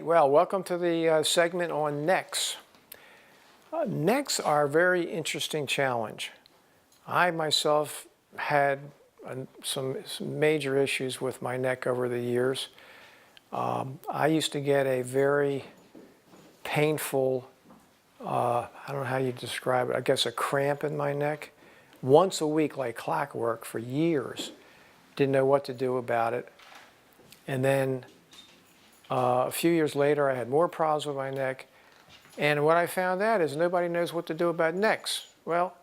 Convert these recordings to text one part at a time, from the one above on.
well, welcome to the segment on necks. Necks are a very interesting challenge. I myself had some major issues with my neck over the years. I used to get a very painful, I don't know how you describe it, I guess a cramp in my neck. Once a week like clockwork for years. Didn't know what to do about it. And then a few years later I had more problems with my neck. And what I found out is nobody knows what to do about necks. Well,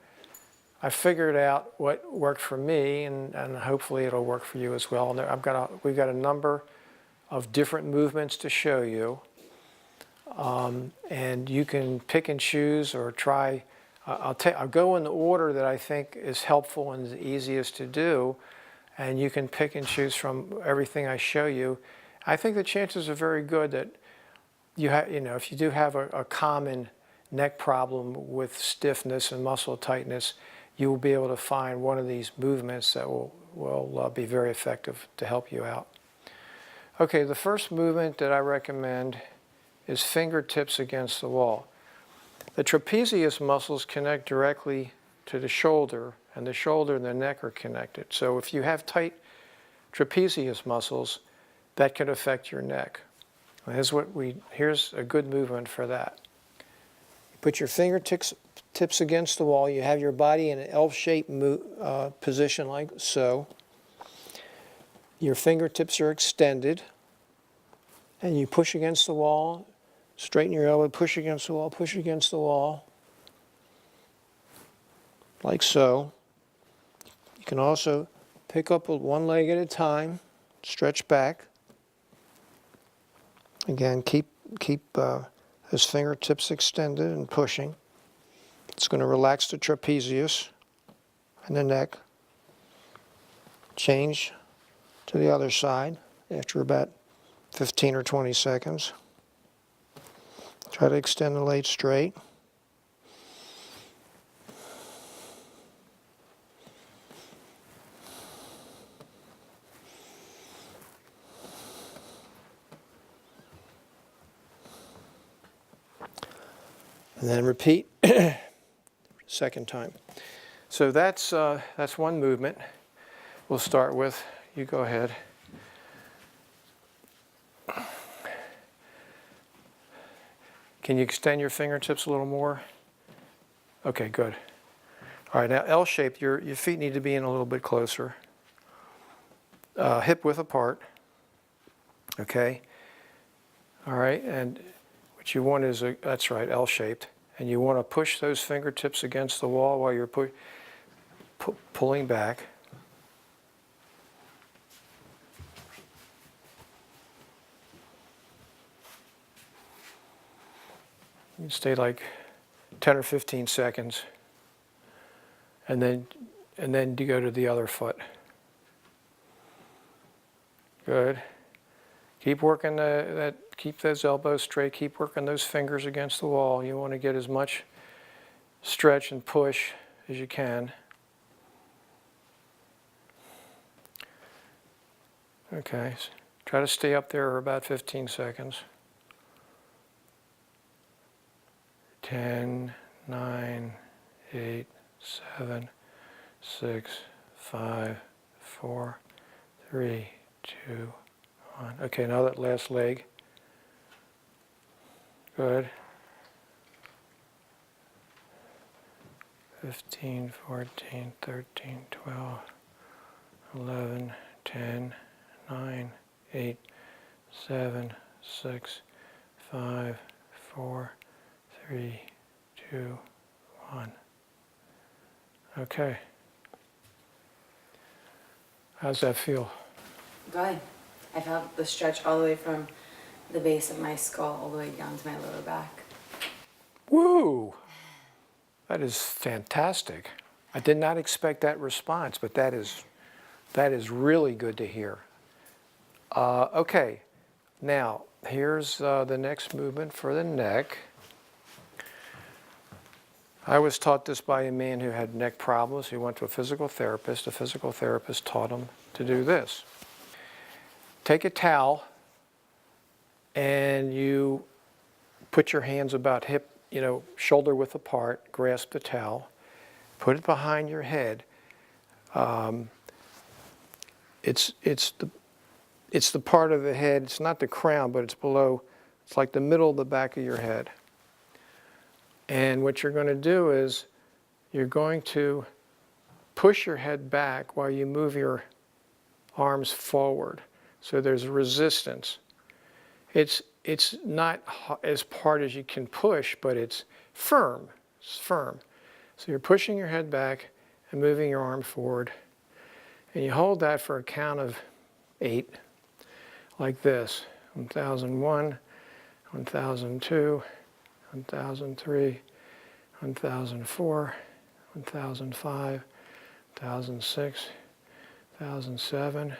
I figured out what worked for me, and hopefully it'll work for you as well. And we've got a number of different movements to show you. And you can pick and choose or try. I'll go in the order that I think is helpful and is easiest to do. And you can pick and choose from everything I show you. I think the chances are very good that if you do have a common neck problem with stiffness and muscle tightness, you will be able to find one of these movements that will be very effective to help you out. Okay, the first movement that I recommend is fingertips against the wall. The trapezius muscles connect directly to the shoulder, and the shoulder and the neck are connected. So if you have tight trapezius muscles, that can affect your neck. Here's a good movement for that. You put your fingertips against the wall. You have your body in an L-shaped position like so. Your fingertips are extended, and you push against the wall. Straighten your elbow, push against the wall, push against the wall, like so. You can also pick up one leg at a time, stretch back. Again, keep those fingertips extended and pushing. It's going to relax the trapezius and the neck. Change to the other side after about 15 or 20 seconds. Try to extend the leg straight. And then repeat second time. So that's one movement. We'll start with, you go ahead. Can you extend your fingertips a little more? Okay, good. All right, now L-shaped, your feet need to be in a little bit closer. Hip width apart. Okay. All right, and what you want is, that's right, L-shaped. And you want to push those fingertips against the wall while you're pulling back. You stay like 10 or 15 seconds, and then you go to the other foot. Good. Keep working keep those elbows straight. Keep working those fingers against the wall. You want to get as much stretch and push as you can. Okay. Try to stay up there for about 15 seconds. 10, 9, 8, 7, 6, 5, 4, 3, 2, 1. Okay, now that last leg. Good. 15, 14, 13, 12, 11, 10, 9, 8, 7, 6, 5, 4, 3, 2, 1. Okay. How's that feel? Good. I felt the stretch all the way from the base of my skull all the way down to my lower back. Woo! That is fantastic. I did not expect that response, but that is really good to hear. Okay, now here's the next movement for the neck. I was taught this by a man who had neck problems. He went to a physical therapist. The physical therapist taught him to do this. Take a towel and you put your hands about hip, shoulder width apart, grasp the towel, put it behind your head. It's the part of the head, it's not the crown, but it's below, it's like the middle of the back of your head. And what you're going to do is you're going to push your head back while you move your arms forward. So there's resistance. It's not as hard as you can push, but it's firm. It's firm. So you're pushing your head back and moving your arm forward. And you hold that for a count of 8, like this. 1001, 1002, 1003, 1004, 1005, 1006, 1007,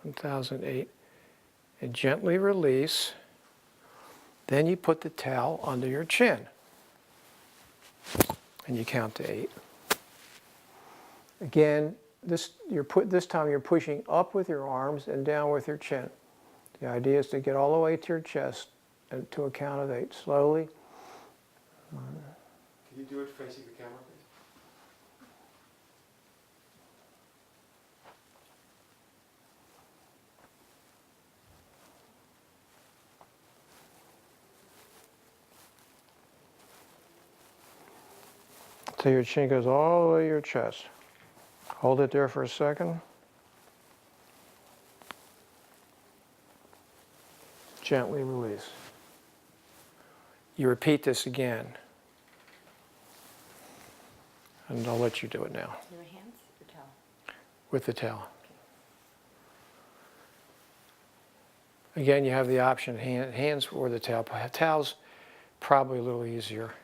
1008. And gently release. Then you put the towel under your chin. And you count to 8. Again, this time you're pushing up with your arms and down with your chin. The idea is to get all the way to your chest and to a count of 8. Slowly. Can you do it facing the camera, please? So your chin goes all the way to your chest. Hold it there for a second. Gently release. You repeat this again. And I'll let you do it now. Your hands or towel? With the towel. Again, you have the option, hands or the towel. Towel's probably a little easier.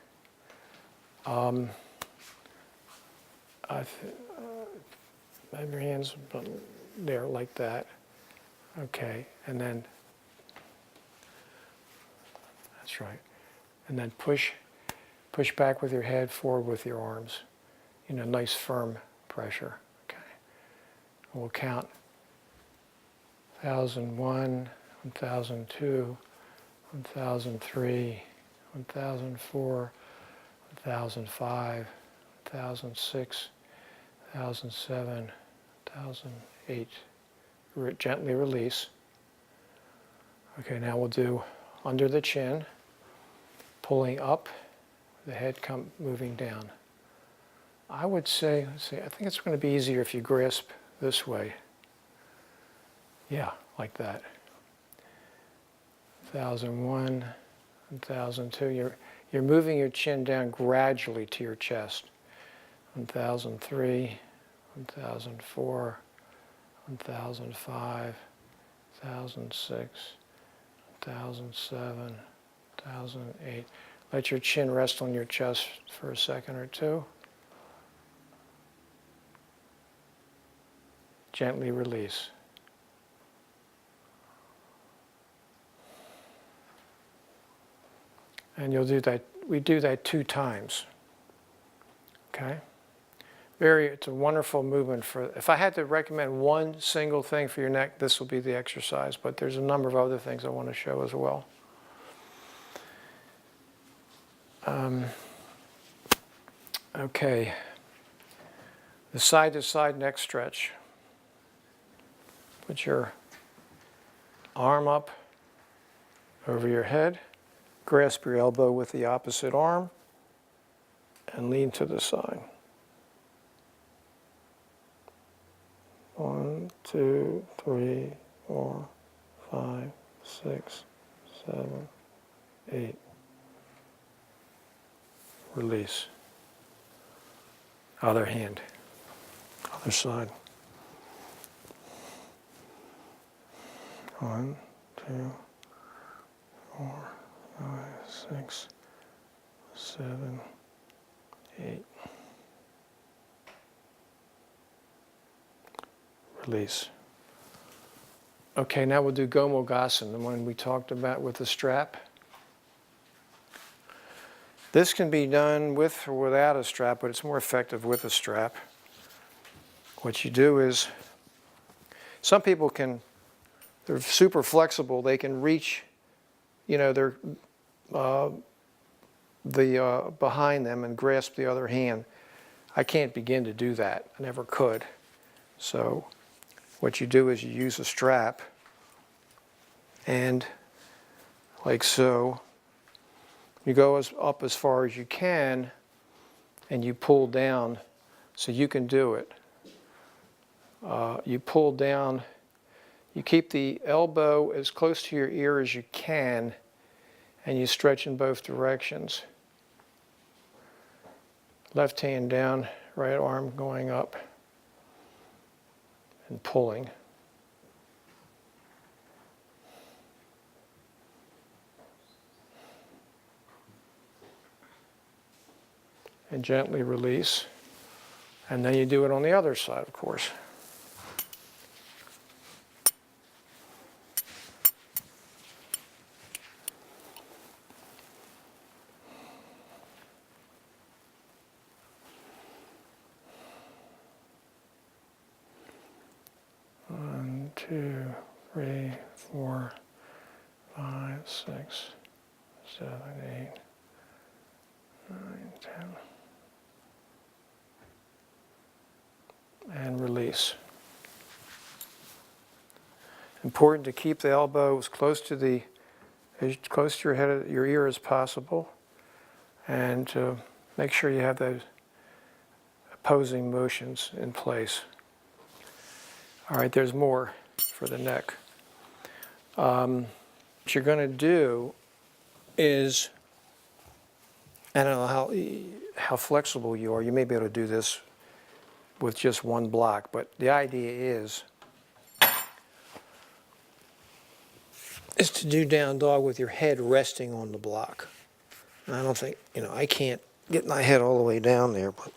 Have your hands there like that. Okay, and then, that's right. And then push back with your head, forward with your arms. Nice firm pressure. Okay. We'll count 1001, 1002, 1003, 1004, 1005, 1006, 1007, 1008. Gently release. Okay, now we'll do under the chin, pulling up, the head moving down. I would say, I think it's going to be easier if you grasp this way. Yeah, like that. 1001, 1002. You're moving your chin down gradually to your chest. 1003, 1004, 1005, 1006, 1007, 1008. Let your chin rest on your chest for a second or two. Gently release. And you'll do that, we do that 2 times. Okay? It's a wonderful movement if I had to recommend one single thing for your neck, this will be the exercise, but there's a number of other things I want to show as well. Okay. The side-to-side neck stretch. Put your arm up over your head, grasp your elbow with the opposite arm, and lean to the side. 1, 2, 3, 4, 5, 6, 7, 8. Release. Other hand. Other side. 1, 2, 4, 5, 6, 7, 8. Release. Okay, now we'll do Gomukhasana, the one we talked about with the strap. This can be done with or without a strap, but it's more effective with a strap. What you do is, some people they're super flexible, they can reach you know, behind them and grasp the other hand. I can't begin to do that. I never could. So what you do is you use a strap and like so, you go up as far as you can and you pull down so you can do it. You pull down, you keep the elbow as close to your ear as you can and you stretch in both directions. Left hand down, right arm going up and pulling. And gently release. And then you do it on the other side, of course. One, 2, 3, 4, 5, 6, 7, 8, 9, 10. And release. Important to keep the elbow as close to your head, your ear as possible, and to make sure you have those opposing motions in place. All right, there's more for the neck. What you're going to do is, I don't know how flexible you are. You may be able to do this with just one block, but the idea is to do down dog with your head resting on the block. And I don't think, I can't get my head all the way down there, but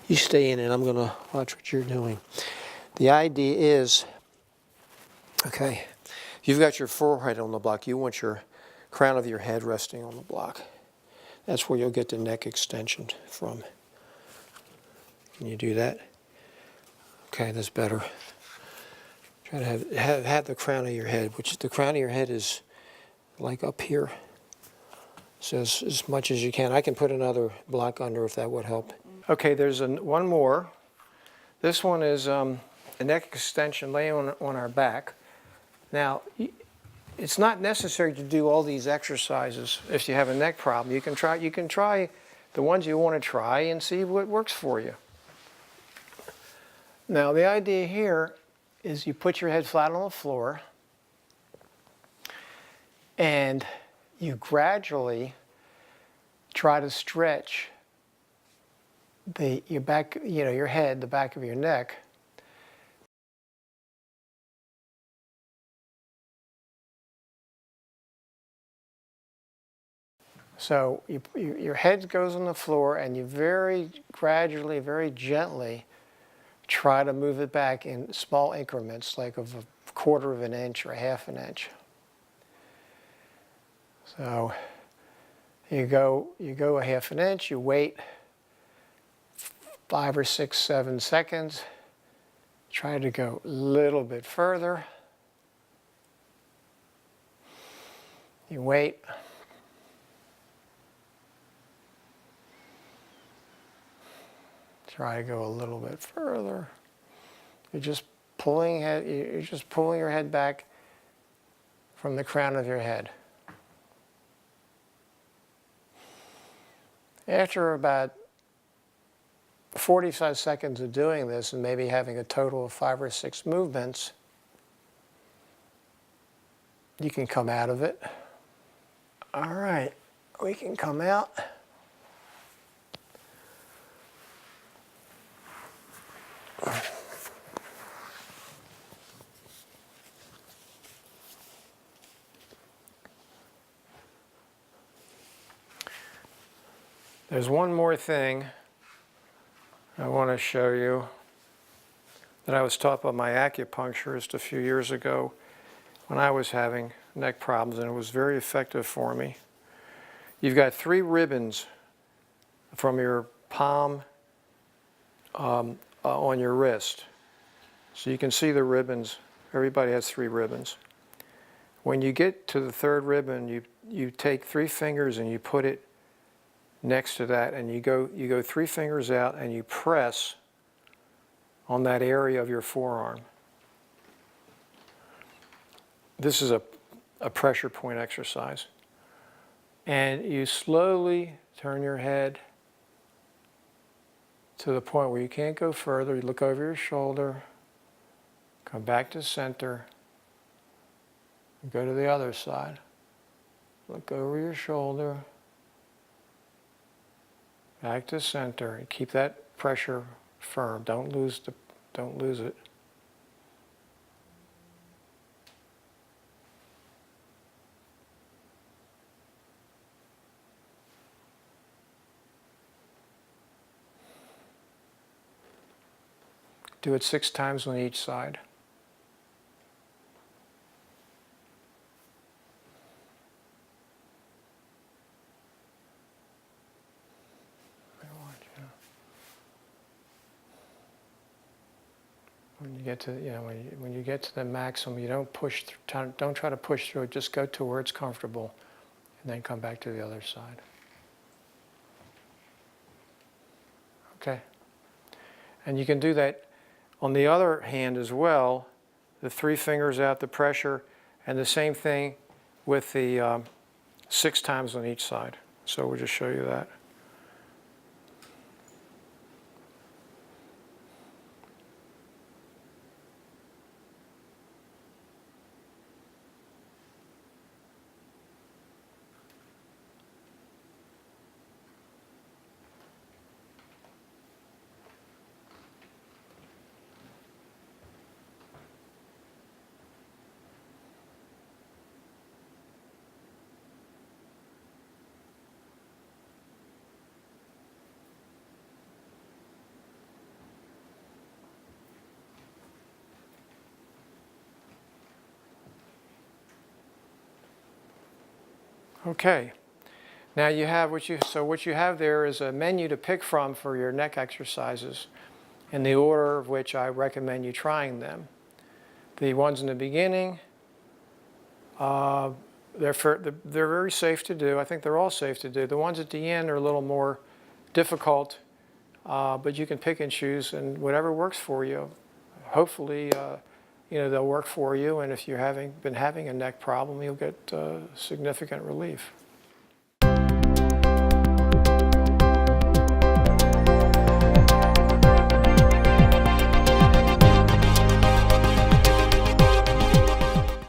you stay in it. I'm going to watch what you're doing. The idea is, okay, you've got your forehead on the block. You want your crown of your head resting on the block. That's where you'll get the neck extension from. Can you do that? Okay, that's better. Try to have the crown of your head, which the crown of your head is like up here. So as much as you can. I can put another block under if that would help. Okay, there's one more. This one is a neck extension laying on our back. Now, it's not necessary to do all these exercises if you have a neck problem. You can try the ones you want to try and see what works for you. Now, the idea here is you put your head flat on the floor and you gradually try to stretch your back, your head, the back of your neck. So your head goes on the floor and you very gradually, very gently try to move it back in small increments, like of a quarter of an inch or a half an inch. So you go a half an inch, you wait 5 or 6, 7 seconds, try to go a little bit further. You wait. Try to go a little bit further. You're just pulling your head back from the crown of your head. After about 45 seconds of doing this and maybe having a total of 5 or 6 movements, you can come out of it. All right, we can come out. There's one more thing I want to show you that I was taught by my acupuncturist a few years ago when I was having neck problems, and it was very effective for me. You've got 3 ribbons from your palm on your wrist. So you can see the ribbons. Everybody has 3 ribbons. When you get to the 3rd ribbon, you take 3 fingers and you put it next to that, and you go 3 fingers out and you press on that area of your forearm. This is a pressure point exercise. And you slowly turn your head to the point where you can't go further. You look over your shoulder, come back to center, go to the other side. Look over your shoulder, back to center, and keep that pressure firm. Don't lose it. Do it 6 times on each side. When you get to, when you get to the maximum, you don't push. Don't try to push through it. Just go to where it's comfortable, and then come back to the other side. Okay. And you can do that on the other hand as well. The 3 fingers out, the pressure, and the same thing with the 6 times on each side. So we'll just show you that. Okay. Now you have what you have there is a menu to pick from for your neck exercises in the order of which I recommend you trying them. The ones in the beginning, they're very safe to do. I think they're all safe to do. The ones at the end are a little more difficult, but you can pick and choose, and whatever works for you. Hopefully, they'll work for you, and if you're been having a neck problem, you'll get significant relief.